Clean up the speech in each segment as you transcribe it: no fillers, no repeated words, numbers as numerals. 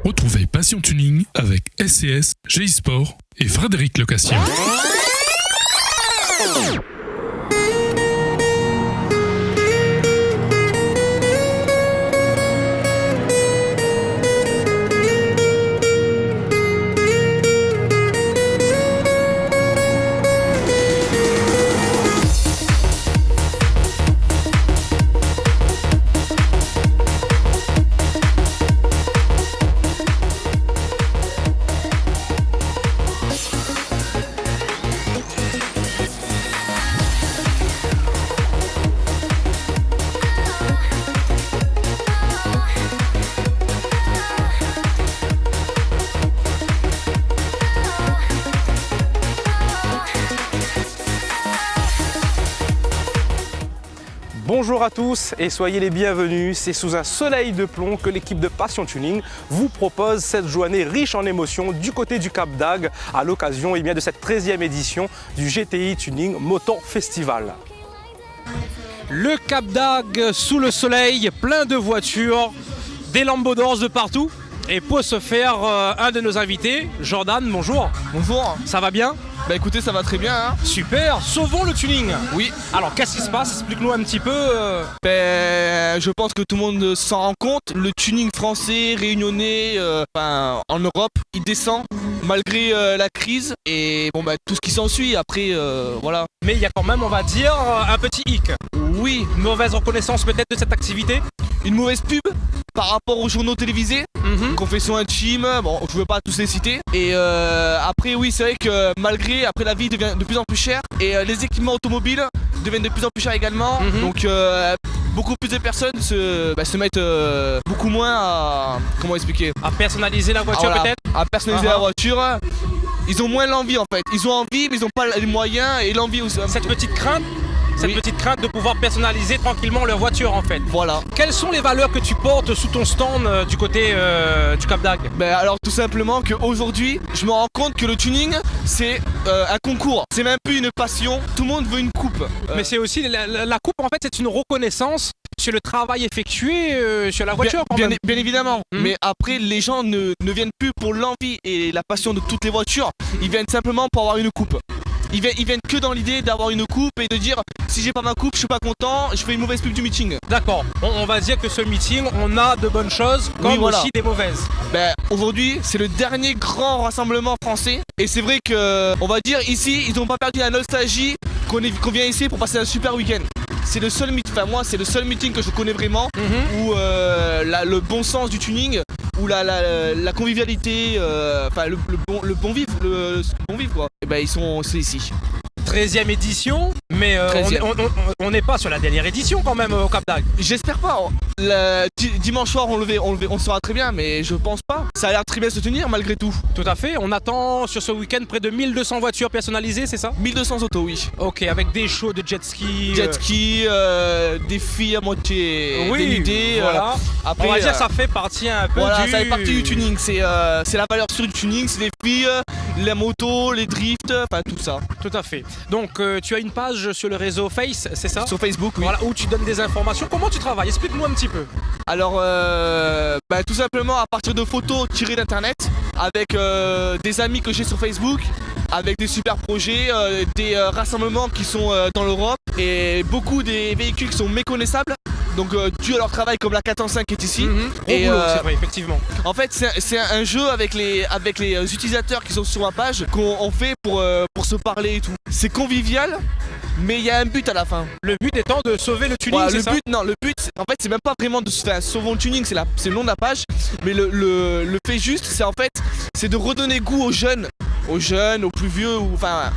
Retrouvez Passion Tuning avec SCS, GI Sport et Frédéric Lecassien. Bonjour à tous et soyez les bienvenus, c'est sous un soleil de plomb que l'équipe de Passion Tuning vous propose cette journée riche en émotions du côté du Cap d'Agde à l'occasion de cette 13e édition du GTI Tuning Motor Festival. Le Cap d'Agde sous le soleil, plein de voitures, des lambodors de partout. Et pour ce faire, un de nos invités, Jordan, bonjour. Bonjour. Ça va bien? Bah écoutez, ça va très bien hein. Super, sauvons le tuning. Oui. Alors qu'est-ce qui se passe? Explique-nous un petit peu. Je pense que tout le monde s'en rend compte. Le tuning français, réunionnais, en Europe, il descend malgré la crise et tout ce qui s'ensuit après, voilà. Mais il y a quand même, on va dire, un petit hic. Oui. Une mauvaise reconnaissance peut-être de cette activité. Une mauvaise pub par rapport aux journaux télévisés. Confession intime, bon je veux pas tous les citer. Et après oui c'est vrai que malgré, après la vie devient de plus en plus chère et les équipements automobiles deviennent de plus en plus chers également. Donc beaucoup plus de personnes se mettent beaucoup moins à, comment expliquer, à personnaliser la voiture peut-être. À personnaliser la voiture. Ils ont moins l'envie en fait. Ils ont envie mais ils n'ont pas les moyens et l'envie aussi. Cette petite crainte de pouvoir personnaliser tranquillement leur voiture en fait. Voilà. Quelles sont les valeurs que tu portes sous ton stand du côté du Cap d'Agde? Alors tout simplement qu'aujourd'hui, je me rends compte que le tuning, c'est un concours. C'est même plus une passion, tout le monde veut une coupe. Mais c'est aussi, la coupe en fait, c'est une reconnaissance sur le travail effectué sur la voiture. Bien évidemment. Mais après, les gens ne viennent plus pour l'envie et la passion de toutes les voitures. Ils viennent simplement pour avoir une coupe. Ils viennent que dans l'idée d'avoir une coupe et de dire si j'ai pas ma coupe, je suis pas content, je fais une mauvaise pub du meeting. D'accord, on va dire que ce meeting, on a de bonnes choses comme aussi des mauvaises. Aujourd'hui, c'est le dernier grand rassemblement français et c'est vrai que, on va dire ici, ils n'ont pas perdu la nostalgie qu'on vient ici pour passer un super week-end. C'est le seul meeting, moi c'est le seul meeting que je connais vraiment où le bon sens du tuning, où la convivialité, le bon vivre quoi. Et c'est ici. 13e édition, mais on n'est pas sur la dernière édition quand même au Cap d'Agde. J'espère pas. Dimanche soir on le saura très bien, mais je pense pas. Ça a l'air très bien se tenir malgré tout. Tout à fait, on attend sur ce week-end près de 1200 voitures personnalisées, c'est ça? 1200 autos, oui. Ok, avec des shows de jet ski. Des filles à moitié dénudées. Voilà. Après, on va dire ça fait partie un peu ça fait partie du tuning. C'est la valeur sûre du tuning, c'est les filles, les motos, les drifts, enfin tout ça. Tout à fait. Donc tu as une page sur le réseau Face, c'est ça? Sur Facebook, oui. Voilà, où tu donnes des informations. Comment tu travailles? Explique-nous un petit peu. Alors, tout simplement à partir de photos tirées d'internet, avec des amis que j'ai sur Facebook, avec des super projets, des rassemblements qui sont dans l'Europe et beaucoup des véhicules qui sont méconnaissables. Donc dû à leur travail comme la 405 qui est ici. Et c'est vrai, effectivement. En fait c'est un jeu avec les utilisateurs qui sont sur ma page qu'on fait pour se parler et tout. C'est convivial. Mais il y a un but à la fin. Le but étant de sauver le tuning, c'est ça? Le but, en fait, c'est même pas vraiment de se faire sauvons le tuning, c'est le nom de la page. Mais le fait juste, c'est de redonner goût aux jeunes, aux plus vieux,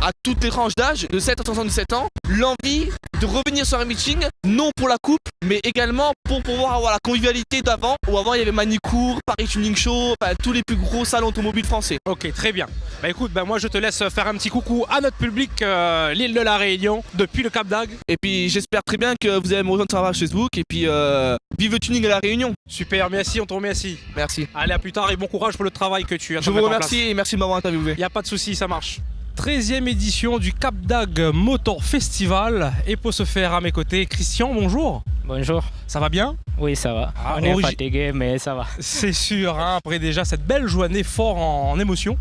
à toutes les tranches d'âge, de 7 à 77 ans, l'envie de revenir sur un meeting, non pour la coupe, mais également pour pouvoir avoir la convivialité d'avant, où avant il y avait Manicourt, Paris Tuning Show, tous les plus gros salons automobiles français. Ok, très bien. Écoute, moi je te laisse faire un petit coucou à notre public, l'île de la Réunion, depuis le Cap d'Agde. Et puis j'espère très bien que vous allez me rejoindre sur la page Facebook, et puis vive le tuning à la Réunion. Super, merci, on te remercie. Merci. Allez, à plus tard et bon courage pour le travail que tu as. Je vous remercie et merci de m'avoir interviewé. Il n'y a pas de souci, ça marche. 13e édition du Cap d'Agde Motor Festival. Et pour ce faire à mes côtés, Christian, bonjour. Bonjour. Ça va bien? Oui, ça va. Ah, on est fatigué, mais ça va. C'est sûr, hein, après déjà cette belle journée fort en émotion.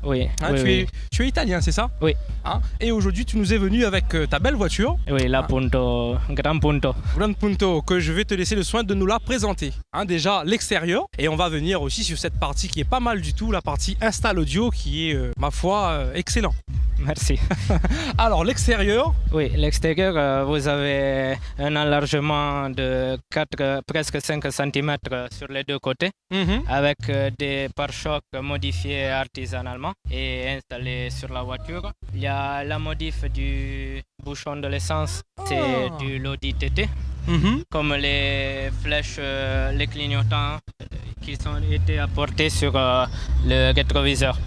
Oui, Hein, oui, tu es italien, c'est ça? Oui. Hein, et aujourd'hui, tu nous es venu avec ta belle voiture, oui, la Punto, Grand Punto. Grand Punto, que je vais te laisser le soin de nous la présenter. Hein, déjà l'extérieur, et on va venir aussi sur cette partie qui est pas mal du tout, la partie Install Audio, qui est, ma foi, excellent. Merci. Alors, l'extérieur. Oui, l'extérieur, vous avez un enlargement de presque 5 cm sur les deux côtés, avec des pare-chocs modifiés artisanalement et installés sur la voiture. Il y a la modif du bouchon de l'essence, c'est du Lodi TT, comme les flèches, les clignotants qui ont été apportés sur le rétroviseur.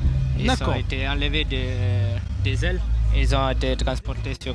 Ils ont été enlevés des ailes. Ils ont été transportés sur...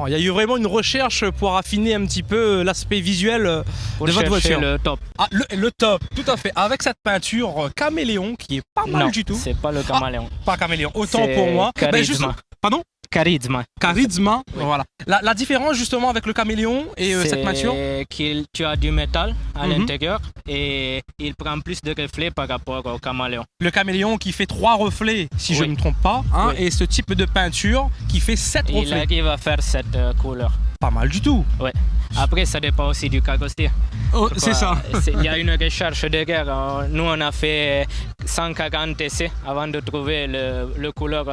Il y a eu vraiment une recherche pour affiner un petit peu l'aspect visuel de votre voiture. Le top. Ah, le top, tout à fait. Avec cette peinture caméléon qui est pas mal du tout. Non, c'est pas le caméléon. Pas caméléon, autant pour moi. Charisma. Pardon? Charisma. Charisma, Oui. voilà. La différence justement avec le caméléon et cette peinture? C'est que tu as du métal à l'intérieur et il prend plus de reflets par rapport au caméléon. Le caméléon qui fait 3 reflets, si je ne me trompe pas, hein, et ce type de peinture qui fait 7 reflets. Il arrive à faire cette couleur. Pas mal du tout. Ouais. Après, ça dépend aussi du carrossier. Oh, c'est ça. Il y a une recherche derrière. Nous, on a fait 140 essais avant de trouver le couleur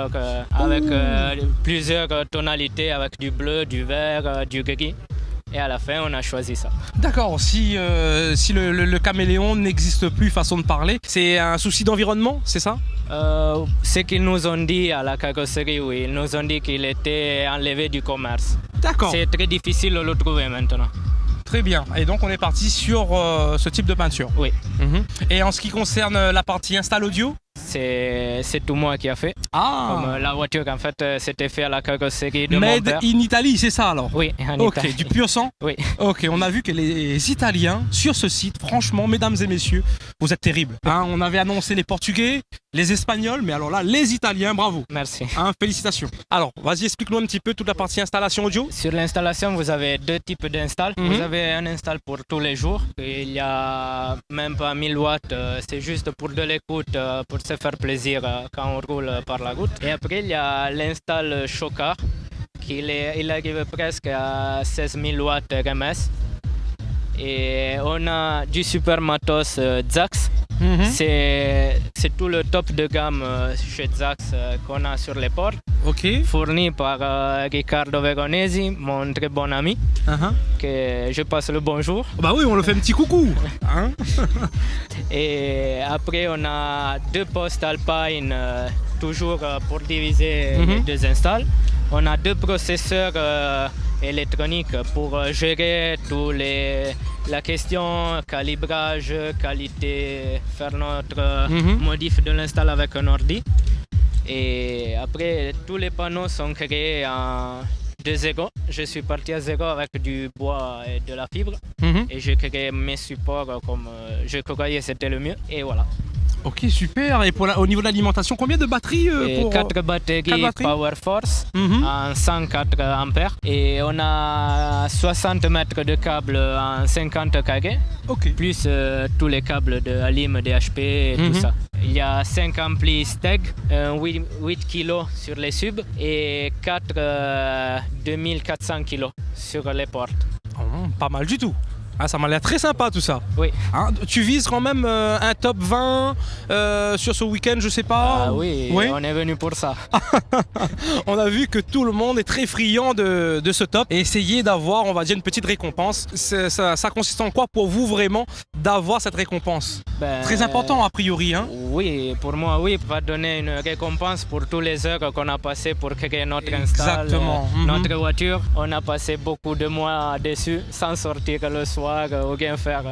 avec plusieurs tonalités, avec du bleu, du vert, du gris. Et à la fin, on a choisi ça. D'accord, si le caméléon n'existe plus, façon de parler, c'est un souci d'environnement, c'est ça? Ce qu'ils nous ont dit à la carrosserie, oui, ils nous ont dit qu'il était enlevé du commerce. D'accord. C'est très difficile de le trouver maintenant. Très bien, et donc on est parti sur ce type de peinture. Oui. Et en ce qui concerne la partie Install Audio? C'est tout moi qui a fait. Comme la voiture, en fait, c'était fait à la carrosserie de mon père. Made in Italy, c'est ça alors? Oui, en Italie. Ok, du pur sang? Oui. Ok, on a vu que les Italiens, sur ce site, franchement, mesdames et messieurs, vous êtes terribles. Hein, on avait annoncé les Portugais, les Espagnols, mais alors là, les Italiens, bravo. Merci. Hein, félicitations. Alors, vas-y, explique-nous un petit peu toute la partie installation audio. Sur l'installation, vous avez 2 types d'install. Vous avez un install pour tous les jours. Il y a même pas 1000 watts. C'est juste pour de l'écoute, pour se faire plaisir quand on roule par la route. Et après, il y a l'install Chocard. Il arrive presque à 16 000 watts RMS. Et on a du super matos Zax. C'est tout le top de gamme chez Zax qu'on a sur les portes. Fourni par Riccardo Veronesi, mon très bon ami, que je passe le bonjour. Bah oui, on le fait un petit coucou. Hein. Et après, on a 2 postes Alpine, toujours pour diviser les 2 installs. On a 2 processeurs électroniques pour gérer la question calibrage, qualité, faire notre modif de l'install avec un ordi. Et après, tous les panneaux sont créés de zéro. Je suis parti à zéro avec du bois et de la fibre. Et j'ai créé mes supports comme je croyais que c'était le mieux. Et voilà. Ok, super. Et au niveau de l'alimentation, combien de batteries 4 batteries Power Force en 104 ampères. Et on a 60 mètres de câbles en 50 carrés. Plus tous les câbles de Alim, DHP et tout ça. Il y a 5 amplis Steg, 8 kg sur les subs et 4 2400 kg sur les portes. Pas mal du tout. Ah, ça m'a l'air très sympa tout ça. Oui. Hein, tu vises quand même un top 20 sur ce week-end, je sais pas. Ah oui, on est venu pour ça. On a vu que tout le monde est très friand de ce top et essayer d'avoir, on va dire, une petite récompense. Ça consiste en quoi pour vous vraiment d'avoir cette récompense? Très important a priori. Hein? Oui, pour moi, oui, va donner une récompense pour tous les heures qu'on a passé pour créer notre install, notre voiture. On a passé beaucoup de mois dessus sans sortir le soir ou rien faire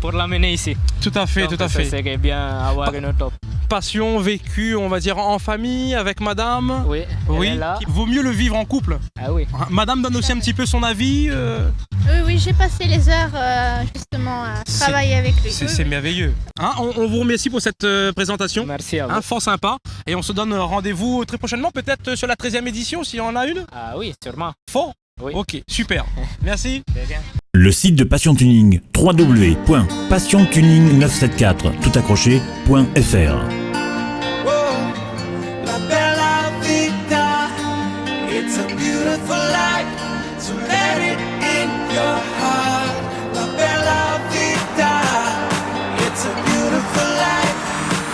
pour l'amener ici. Tout à fait, donc, tout à fait. Ça serait bien avoir une top. passion vécue, on va dire, en famille, avec madame. Oui, elle est là. Vaut mieux le vivre en couple. Ah oui. Madame donne aussi un petit peu son avis. Oui, j'ai passé les heures justement à travailler avec lui. C'est merveilleux. Hein, on vous remercie pour cette présentation. Merci à vous. Fort sympa. Et on se donne rendez-vous très prochainement, peut-être sur la 13e édition, s'il y en a une. Ah oui, sûrement. Fort. Oui. Ok, super. Merci. Très bien. Le site de Passion Tuning, www.passiontuning974 toutaccroché.fr. La bella vita, it's a beautiful life, so let it in your heart. La bella vita, it's a beautiful life,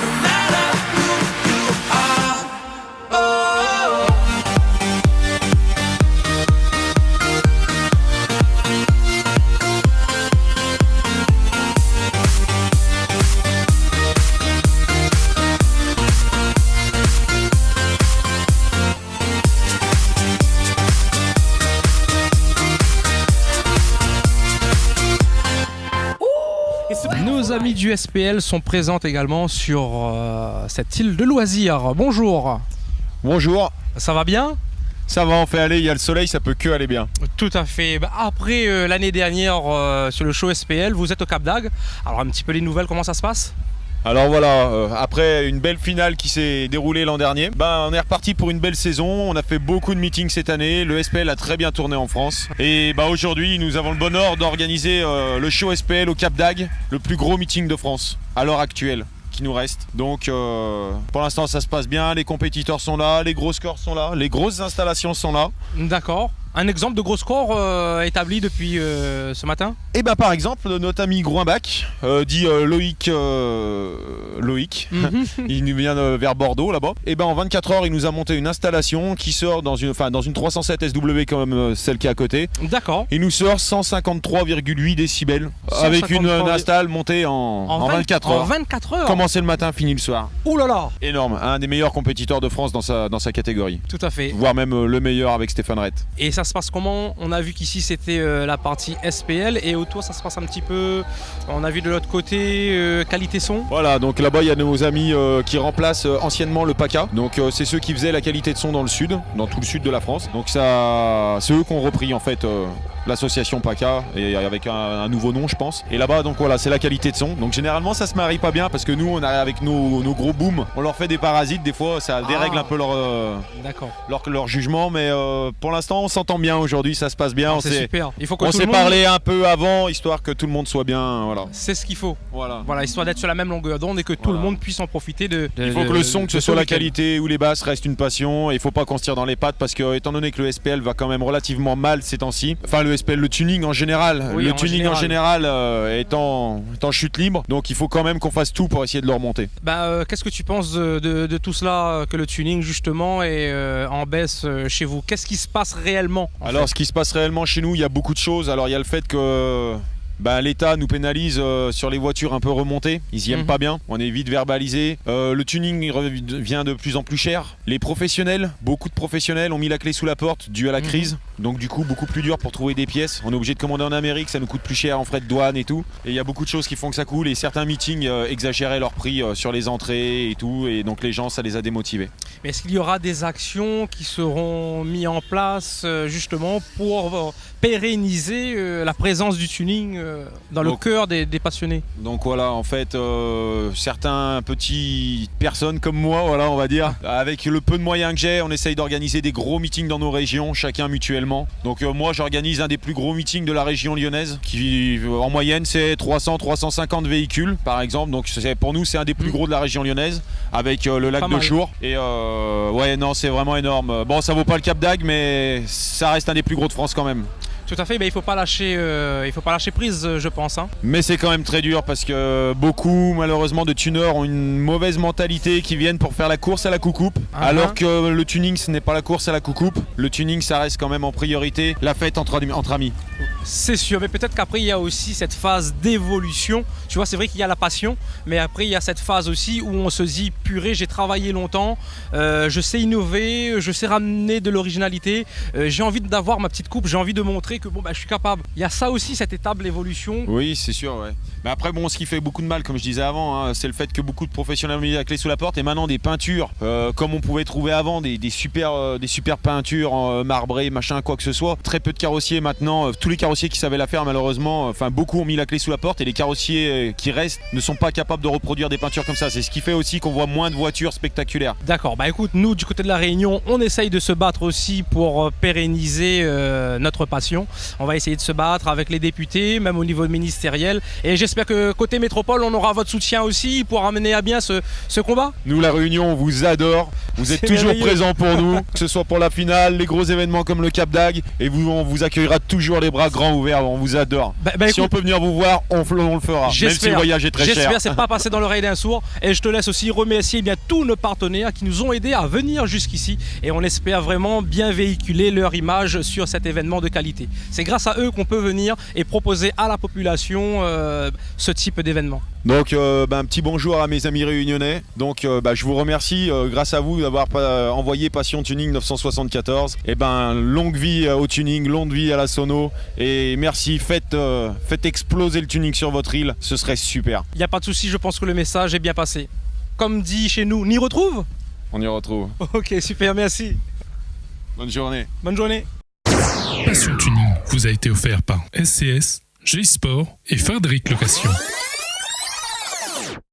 no matter who you are. Oh. Nos amis du SPL sont présents également sur cette île de loisirs. Bonjour. Bonjour, Ça va bien? ça va, on fait aller, il y a le soleil, ça peut que aller bien. Tout à fait. Après l'année dernière sur le show SPL, vous êtes au Cap d'Agde. Alors un petit peu les nouvelles, comment ça se passe? Alors voilà, après une belle finale qui s'est déroulée l'an dernier, on est reparti pour une belle saison, on a fait beaucoup de meetings cette année, le SPL a très bien tourné en France. Et aujourd'hui, nous avons le bonheur d'organiser le show SPL au Cap d'Agde, le plus gros meeting de France à l'heure actuelle qui nous reste. Donc pour l'instant ça se passe bien, les compétiteurs sont là, les gros scores sont là, les grosses installations sont là. D'accord. Un exemple de gros score établi depuis ce matin? Et par exemple notre ami Groinbach, dit Loïc, il nous vient vers Bordeaux là-bas. Et en 24 heures il nous a monté une installation qui sort dans une 307 SW comme celle qui est à côté. D'accord. Il nous sort 153,8 décibels avec une install montée en 24 heures. En 24 heures. Commencé le matin, fini le soir. Ouh là là. Énorme, un des meilleurs compétiteurs de France dans sa catégorie. Tout à fait. Voire même le meilleur avec Stéphane Rett. Et ça se passe comment? On a vu qu'ici c'était la partie SPL et autour ça se passe un petit peu, on a vu de l'autre côté qualité son. Voilà, donc là-bas il y a nos amis qui remplacent anciennement le PACA. Donc c'est ceux qui faisaient la qualité de son dans le sud, dans tout le sud de la France. Donc ça, c'est eux qui ont repris en fait l'association PACA et avec un nouveau nom je pense. Et là-bas donc voilà, c'est la qualité de son. Donc généralement ça se marie pas bien parce que nous on arrive avec nos gros booms, on leur fait des parasites, des fois ça dérègle un peu leur jugement, mais pour l'instant on s'entend bien aujourd'hui, ça se passe bien. C'est super. Il faut que on tout s'est le monde... parlé un peu avant histoire que tout le monde soit bien, voilà. C'est ce qu'il faut. Voilà, histoire d'être sur la même longueur d'onde et que tout le monde puisse en profiter il faut que le son, que ce soit la week-end. qualité ou les basses, reste une passion. Et il faut pas qu'on se tire dans les pattes parce que étant donné que le SPL va quand même relativement mal ces temps-ci, enfin le SPL, le tuning en général, en général est en chute libre, donc il faut quand même qu'on fasse tout pour essayer de le remonter. Qu'est-ce que tu penses de tout cela, que le tuning justement est en baisse chez vous? Qu'est-ce qui se passe réellement Alors ce qui se passe réellement chez nous, il y a beaucoup de choses. Alors il y a le fait que l'État nous pénalise sur les voitures un peu remontées, ils y aiment pas bien, on est vite verbalisé. Le tuning devient de plus en plus cher. Les professionnels, beaucoup de professionnels ont mis la clé sous la porte dû à la crise, donc du coup beaucoup plus dur pour trouver des pièces. On est obligé de commander en Amérique, ça nous coûte plus cher en frais de douane et tout. Et il y a beaucoup de choses qui font que ça coule et certains meetings exagéraient leur prix sur les entrées et tout, et donc les gens ça les a démotivés. Mais est-ce qu'il y aura des actions qui seront mises en place justement pour pérenniser la présence du tuning dans le cœur des passionnés? Donc voilà, en fait, certains petites personnes comme moi, voilà, on va dire, avec le peu de moyens que j'ai, on essaye d'organiser des gros meetings dans nos régions, chacun mutuellement. Donc moi, j'organise un des plus gros meetings de la région lyonnaise, qui en moyenne c'est 300-350 véhicules, par exemple. Donc pour nous, c'est un des plus gros de la région lyonnaise, avec le lac de Chour. Et ouais, non, c'est vraiment énorme. Bon, ça vaut pas le Cap d'Agde, mais ça reste un des plus gros de France quand même. Tout à fait, il faut pas lâcher prise, je pense. Mais c'est quand même très dur parce que beaucoup, malheureusement, de tuneurs ont une mauvaise mentalité qui viennent pour faire la course à la coucoupe. Alors que le tuning, ce n'est pas la course à la coucoupe. Le tuning, ça reste quand même en priorité la fête entre amis. C'est sûr, mais peut-être qu'après il y a aussi cette phase d'évolution. Tu vois, c'est vrai qu'il y a la passion, mais après il y a cette phase aussi où on se dit purée, j'ai travaillé longtemps, je sais innover, je sais ramener de l'originalité, j'ai envie d'avoir ma petite coupe, j'ai envie de montrer que bon bah je suis capable. Il y a ça aussi, cette étape d'évolution. Oui, c'est sûr, ouais. Mais après, bon, ce qui fait beaucoup de mal, comme je disais avant, hein, c'est le fait que beaucoup de professionnels ont mis la clé sous la porte et maintenant des peintures, comme on pouvait trouver avant, des super peintures marbrées, machin, quoi que ce soit. Très peu de carrossiers maintenant, tous les carrossiers qui savaient la faire, malheureusement, enfin beaucoup ont mis la clé sous la porte et les carrossiers qui restent ne sont pas capables de reproduire des peintures comme ça. C'est ce qui fait aussi qu'on voit moins de voitures spectaculaires. D'accord, bah écoute, nous du côté de la Réunion, on essaye de se battre aussi pour pérenniser notre passion. On va essayer de se battre avec les députés, même au niveau ministériel. Et j'espère que côté métropole, on aura votre soutien aussi pour amener à bien ce combat. Nous, la Réunion, on vous adore. Vous êtes toujours merveilleux. présents pour nous, que ce soit pour la finale, les gros événements comme le Cap d'Agde. Et on vous accueillera toujours les bras grands ouverts. On vous adore. Bah, si on peut venir vous voir, on le fera. Même si le voyage est très cher. J'espère, c'est pas passé dans l'oreille d'un sourd. Et je te laisse aussi remercier bien tous nos partenaires qui nous ont aidés à venir jusqu'ici. Et on espère vraiment bien véhiculer leur image sur cet événement de qualité. C'est grâce à eux qu'on peut venir et proposer à la population ce type d'événement. Donc un petit bonjour à mes amis réunionnais. Donc je vous remercie grâce à vous d'avoir envoyé Passion Tuning 974. Et longue vie au tuning, longue vie à la sono. Et merci, faites exploser le tuning sur votre île, ce serait super. Il n'y a pas de souci, je pense que le message est bien passé. Comme dit chez nous, n'y retrouve. On y retrouve. Ok, super, merci. Bonne journée. Bonne journée. Passion Tuning vous a été offert par SCS, G-Sport et Frédéric Location.